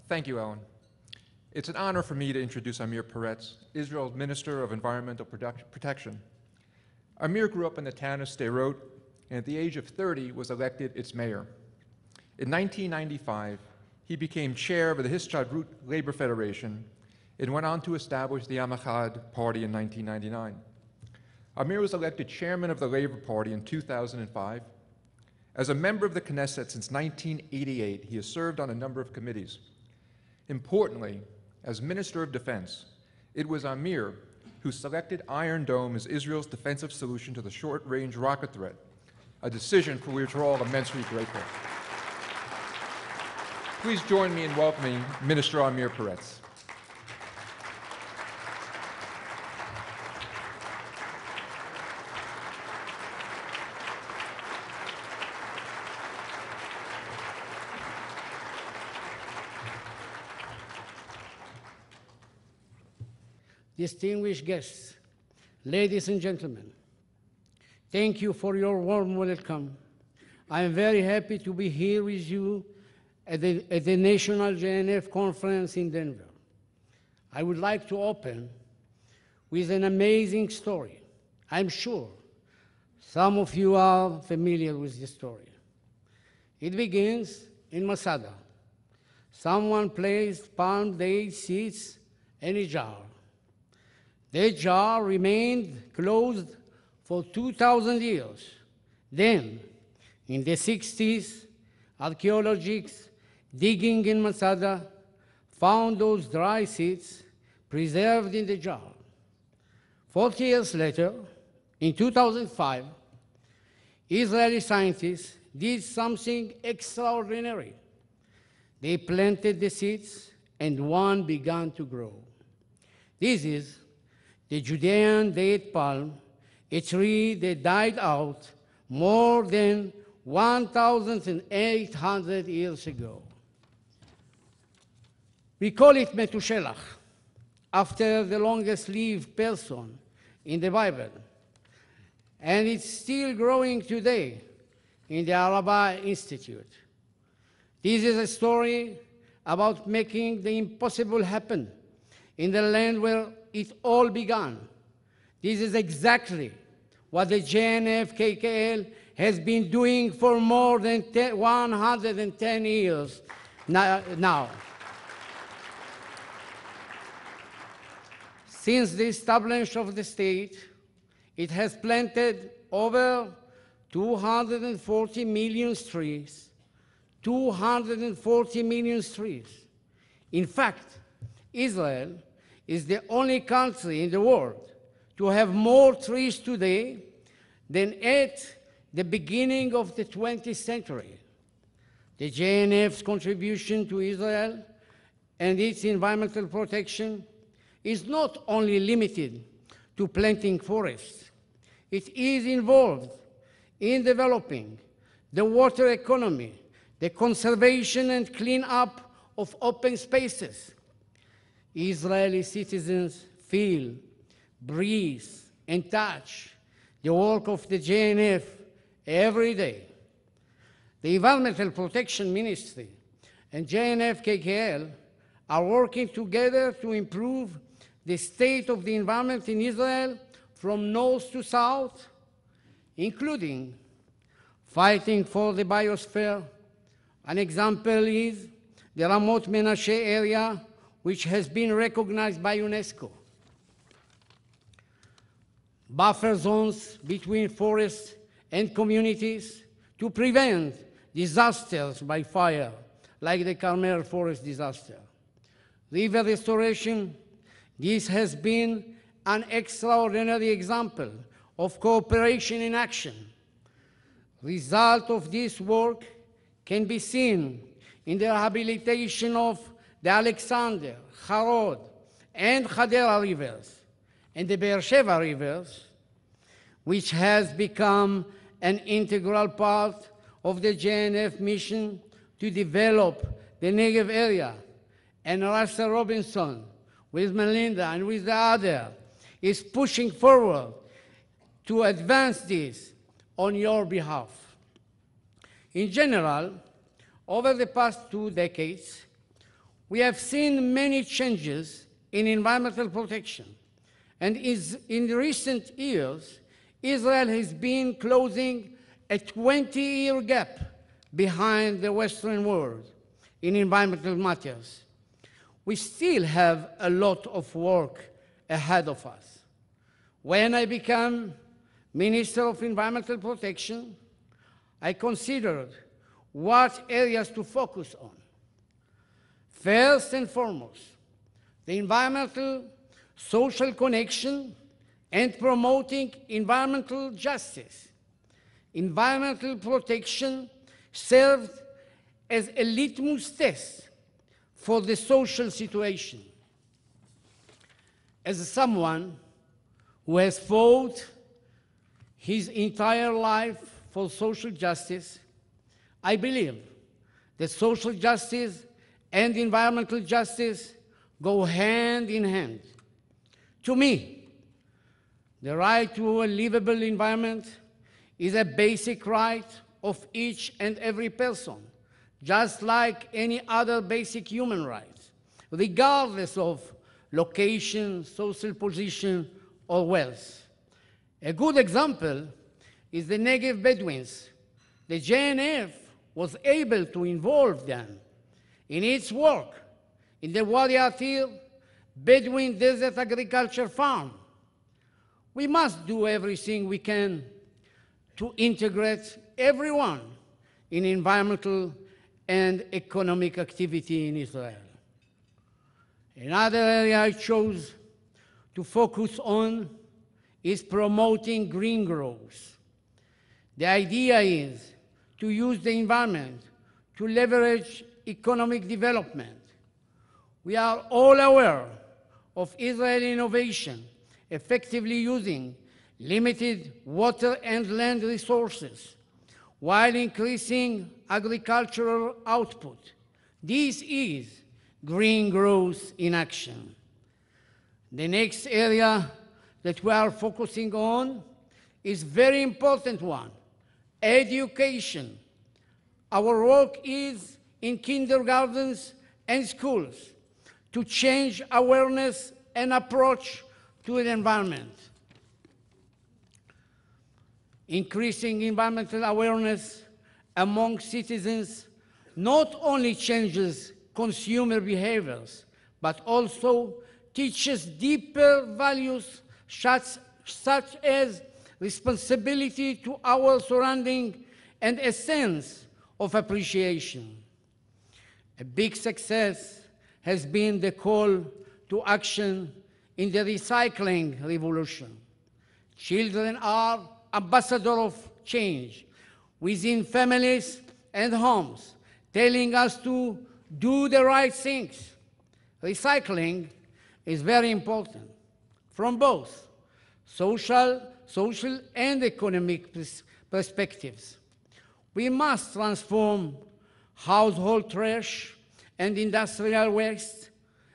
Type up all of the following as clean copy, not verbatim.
Thank you, Ellen. It's an honor for me to introduce Amir Peretz, Israel's Minister of Environmental Protection. Amir grew up in the town of Sderot, and at the age of 30 was elected its mayor. In 1995, he became chair of the Histadrut Labor Federation and went on to establish the Am Echad Party in 1999. Amir was elected chairman of the Labor Party in 2005. As a member of the Knesset since 1988, he has served on a number of committees. Importantly, as Minister of Defense, it was Amir who selected Iron Dome as Israel's defensive solution to the short-range rocket threat, a decision for which we're all immensely grateful. Please join me in welcoming Minister Amir Peretz. Distinguished guests, ladies and gentlemen, thank you for your warm welcome. I am very happy to be here with you at the National JNF Conference in Denver. I would like to open with an amazing story. I'm sure some of you are familiar with this story. It begins in Masada. Someone placed palm date seeds in a jar. The jar remained closed for 2,000 years. Then, in the 60s, archaeologists digging in Masada found those dry seeds preserved in the jar. 40 years later, in 2005, Israeli scientists did something extraordinary. They planted the seeds, and one began to grow. This is the Judean date palm, a tree that died out more than 1,800 years ago. We call it Metushelach, after the longest-lived person in the Bible. And it's still growing today in the Araba Institute. This is a story about making the impossible happen in the land where it all began. This is exactly what the JNF-KKL has been doing for more than 110 years now. Since the establishment of the state, it has planted over 240 million trees. 240 million trees. In fact, Israel is the only country in the world to have more trees today than at the beginning of the 20th century. The JNF's contribution to Israel and its environmental protection is not only limited to planting forests. It is involved in developing the water economy, the conservation and cleanup of open spaces. Israeli citizens feel, breathe, and touch the work of the JNF every day. The Environmental Protection Ministry and JNF-KKL are working together to improve the state of the environment in Israel from north to south, including fighting for the biosphere. An example is the Ramot Menashe area, which has been recognized by UNESCO. Buffer zones between forests and communities to prevent disasters by fire, like the Carmel forest disaster. River restoration, this has been an extraordinary example of cooperation in action. Result of this work can be seen in the rehabilitation of the Alexander, Harod, and Hadera rivers, and the Beersheba rivers, which has become an integral part of the JNF mission to develop the Negev area. And Russell Robinson, with Melinda and with the other, is pushing forward to advance this on your behalf. In general, over the past 2 decades, We have seen many changes in environmental protection, and in recent years, Israel has been closing a 20-year gap behind the Western world in environmental matters. We still have a lot of work ahead of us. When I became Minister of Environmental Protection, I considered what areas to focus on. First and foremost, the environmental social connection and promoting environmental justice. Environmental protection served as a litmus test for the social situation. As someone who has fought his entire life for social justice, I believe that social justice and environmental justice go hand in hand. To me, the right to a livable environment is a basic right of each and every person, just like any other basic human rights, regardless of location, social position, or wealth. A good example is the Negev Bedouins. The JNF was able to involve them in its work in the Wadi Atir Bedouin Desert Agriculture Farm. We must do everything we can to integrate everyone in environmental and economic activity in Israel. Another area I chose to focus on is promoting green growth. The idea is to use the environment to leverage economic development. We are all aware of Israeli innovation effectively using limited water and land resources while increasing agricultural output. This is green growth in action. The next area that we are focusing on is a very important one: education. Our work is in kindergartens and schools to change awareness and approach to the environment. Increasing environmental awareness among citizens not only changes consumer behaviors, but also teaches deeper values such as responsibility to our surrounding and a sense of appreciation. A big success has been the call to action in the recycling revolution. Children are ambassadors of change within families and homes, telling us to do the right things. Recycling is very important from both social and economic perspectives. We must transform household trash and industrial waste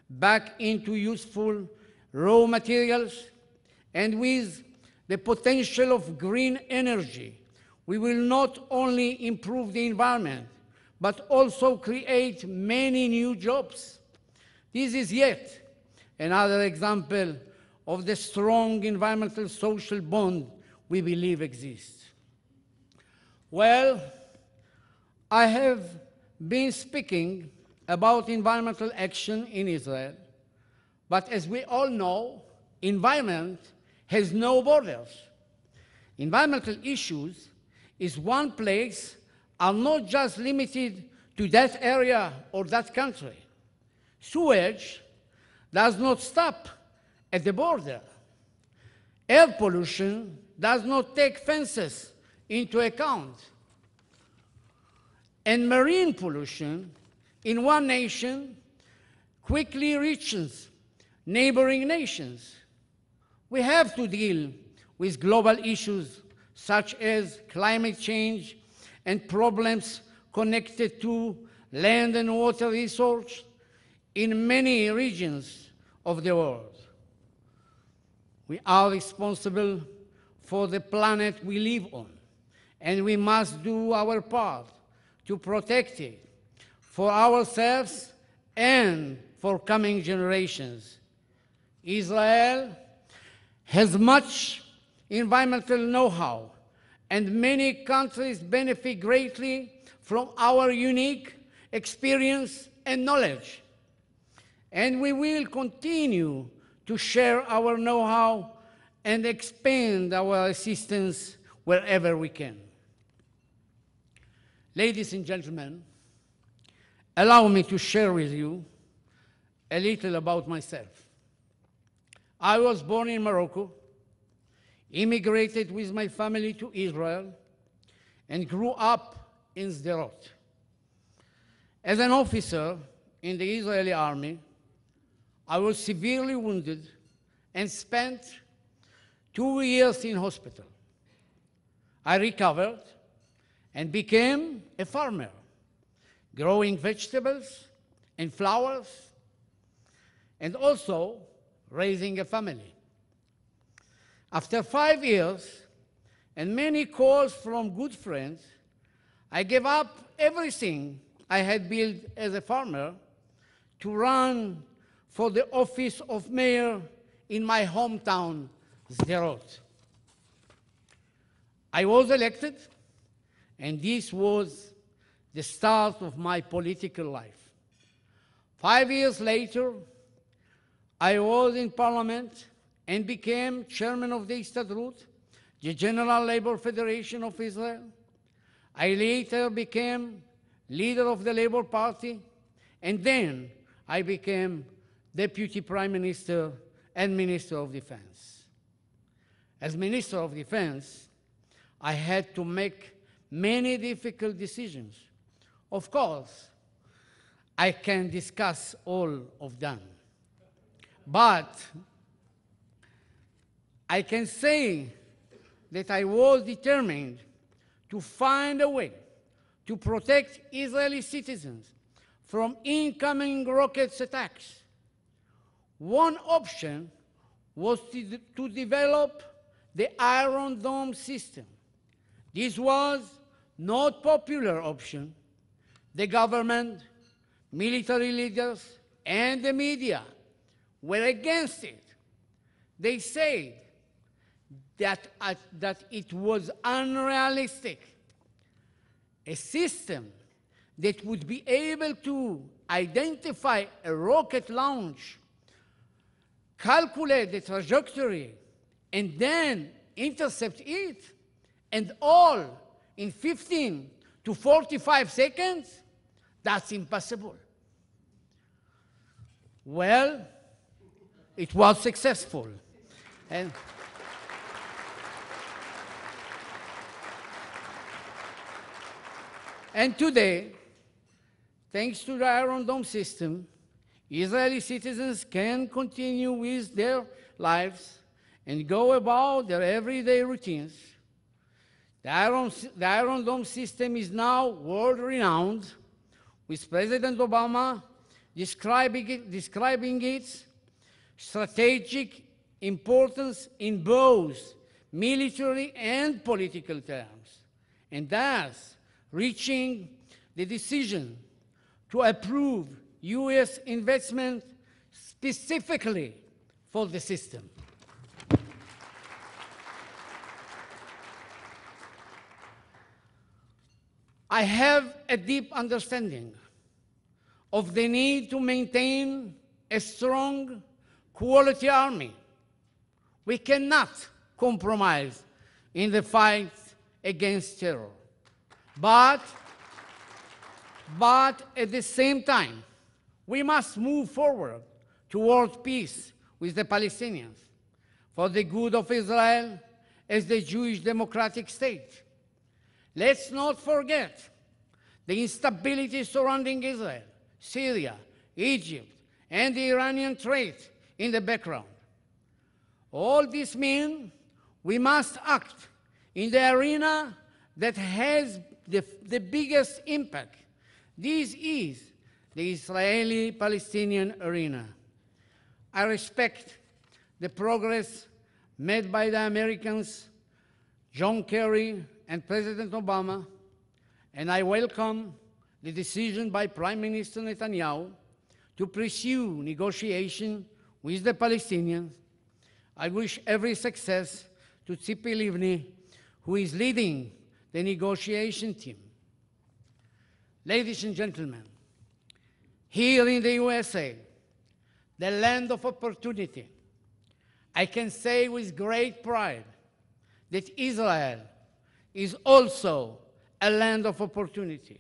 back into useful raw materials, and with the potential of green energy, we will not only improve the environment, but also create many new jobs. This is yet another example of the strong environmental social bond we believe exists. Well, I have been speaking about environmental action in Israel, but as we all know, environment has no borders. Environmental issues is one place are not just limited to that area or that country. Sewage does not stop at the border. Air pollution does not take fences into account. And marine pollution in one nation quickly reaches neighboring nations. We have to deal with global issues such as climate change and problems connected to land and water resources in many regions of the world. We are responsible for the planet we live on, and we must do our part to protect it for ourselves and for coming generations. Israel has much environmental know-how, and many countries benefit greatly from our unique experience and knowledge. And we will continue to share our know-how and expand our assistance wherever we can. Ladies and gentlemen, allow me to share with you a little about myself. I was born in Morocco, immigrated with my family to Israel, and grew up in Sderot. As an officer in the Israeli army, I was severely wounded and spent 2 years in hospital. I recovered and became a farmer, growing vegetables and flowers, and also raising a family. After 5 years and many calls from good friends, I gave up everything I had built as a farmer to run for the office of mayor in my hometown, Sderot. I was elected, and this was the start of my political life. 5 years later, I was in parliament and became chairman of the Histadrut, the General Labor Federation of Israel. I later became leader of the Labour Party, and then I became Deputy Prime Minister and Minister of Defense. As Minister of Defense, I had to make many difficult decisions. Of course, I can discuss all of them. But I can say that I was determined to find a way to protect Israeli citizens from incoming rocket attacks. One option was to develop the Iron Dome system. This was not a popular option. The government, military leaders, and the media were against it. They said that it was unrealistic. A system that would be able to identify a rocket launch, calculate the trajectory, and then intercept it, and all in 15 to 45 seconds, that's impossible. Well, it was successful. And today, thanks to the Iron Dome system, Israeli citizens can continue with their lives and go about their everyday routines. The Iron Dome system is now world-renowned, with President Obama describing its strategic importance in both military and political terms, and thus reaching the decision to approve U.S. investment specifically for the system. I have a deep understanding of the need to maintain a strong, quality army. We cannot compromise in the fight against terror. But at the same time, we must move forward toward peace with the Palestinians for the good of Israel as the Jewish democratic state. Let's not forget the instability surrounding Israel, Syria, Egypt, and the Iranian threat in the background. All this means we must act in the arena that has the biggest impact. This is the Israeli-Palestinian arena. I respect the progress made by the Americans, John Kerry and President Obama, and I welcome the decision by Prime Minister Netanyahu to pursue negotiation with the Palestinians. I wish every success to Tzipi Livni, who is leading the negotiation team. Ladies and gentlemen, here in the USA, the land of opportunity, I can say with great pride that Israel is also a land of opportunity.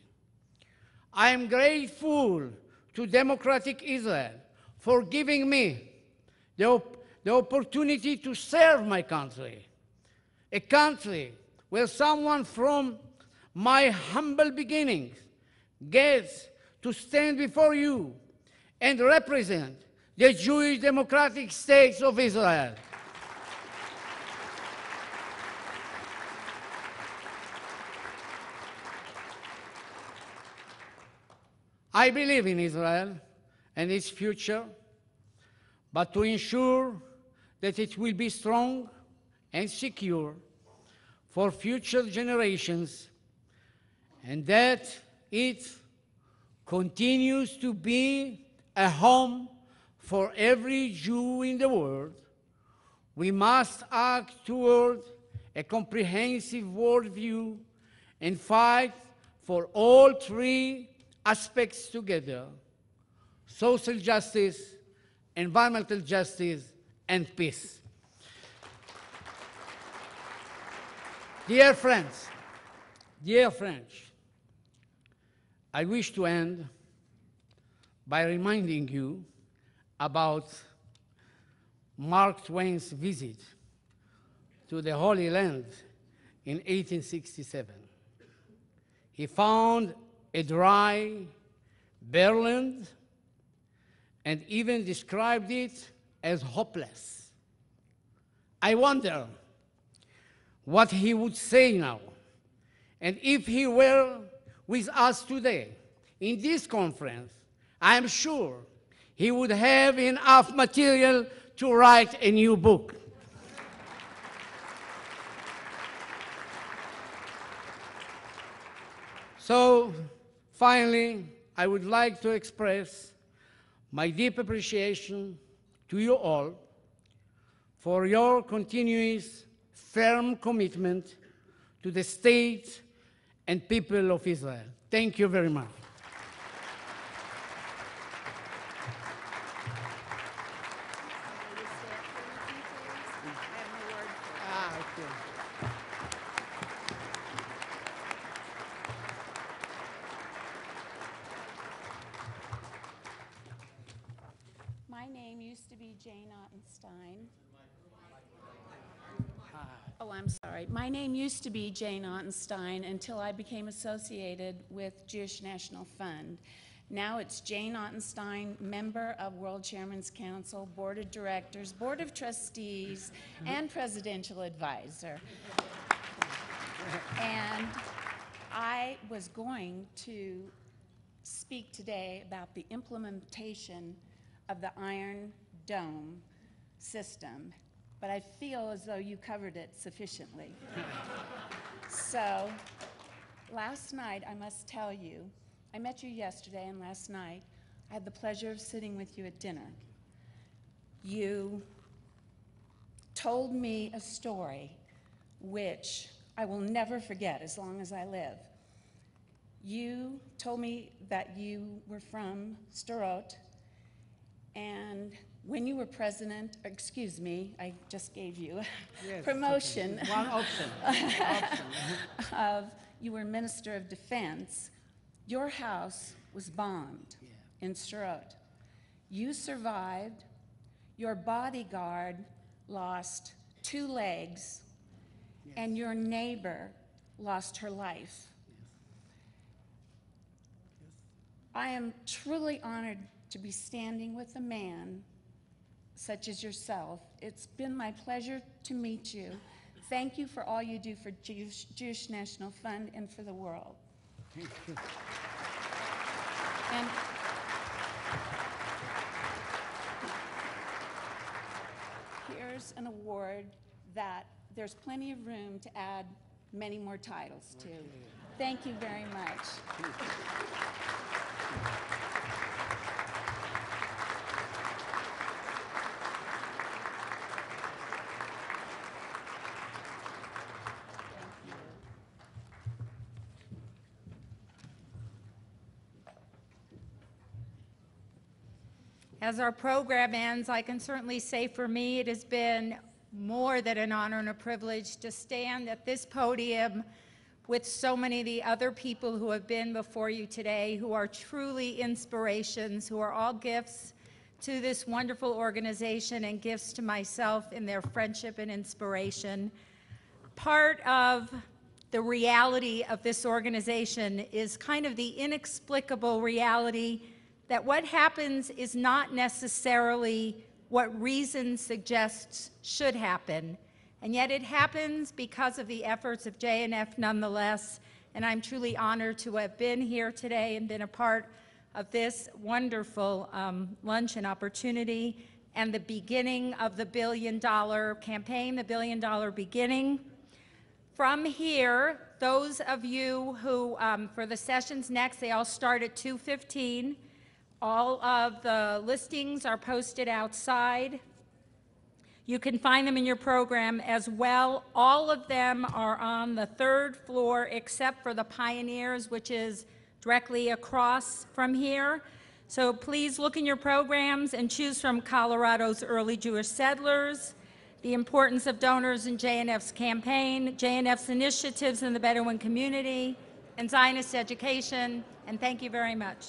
I am grateful to democratic Israel for giving me the opportunity to serve my country, a country where someone from my humble beginnings gets to stand before you and represent the Jewish Democratic States of Israel. I believe in Israel and its future, but to ensure that it will be strong and secure for future generations, and that it continues to be a home for every Jew in the world, we must act toward a comprehensive worldview and fight for all three aspects together: social justice, environmental justice, and peace. Dear friends, I wish to end by reminding you about Mark Twain's visit to the Holy Land in 1867. He found a dry, bare land, and even described it as hopeless. I wonder what he would say now, and if he were with us today in this conference, I am sure he would have enough material to write a new book. So, finally, I would like to express my deep appreciation to you all for your continuous firm commitment to the state and people of Israel. Thank you very much. My name used to be Jane Ottenstein. Oh, I'm sorry. My name used to be Jane Ottenstein until I became associated with Jewish National Fund. Now it's Jane Ottenstein, member of World Chairman's Council, Board of Directors, Board of Trustees, and Presidential Advisor. And I was going to speak today about the implementation of the Iron Dome system, but I feel as though you covered it sufficiently. So last night, I must tell you, I met you yesterday, and last night I had the pleasure of sitting with you at dinner. You told me a story which I will never forget as long as I live. You told me that you were from Sderot, and when you were president, excuse me, I just gave you a Yes, promotion. okay. One option. Of you were Minister of Defense, your house was bombed in Sderot. You survived. Your bodyguard lost 2 legs, and your neighbor lost her life. I am truly honored to be standing with a man such as yourself. It's been my pleasure to meet you. Thank you for all you do for Jewish National Fund and for the world. Thank you. And here's an award that there's plenty of room to add many more titles to. Thank you very much. As our program ends, I can certainly say for me it has been more than an honor and a privilege to stand at this podium with so many of the other people who have been before you today, who are truly inspirations, who are all gifts to this wonderful organization and gifts to myself in their friendship and inspiration. Part of the reality of this organization is kind of the inexplicable reality that what happens is not necessarily what reason suggests should happen, and yet it happens because of the efforts of JNF nonetheless, and I'm truly honored to have been here today and been a part of this wonderful lunch and opportunity and the beginning of the $1 billion campaign, the $1 billion beginning. From here, those of you who, for the sessions next, they all start at 2:15. All of the listings are posted outside. You can find them in your program as well. All of them are on the 3rd floor except for the Pioneers, which is directly across from here. So please look in your programs and choose from Colorado's early Jewish settlers, the importance of donors in JNF's campaign, JNF's initiatives in the Bedouin community, and Zionist education. And thank you very much.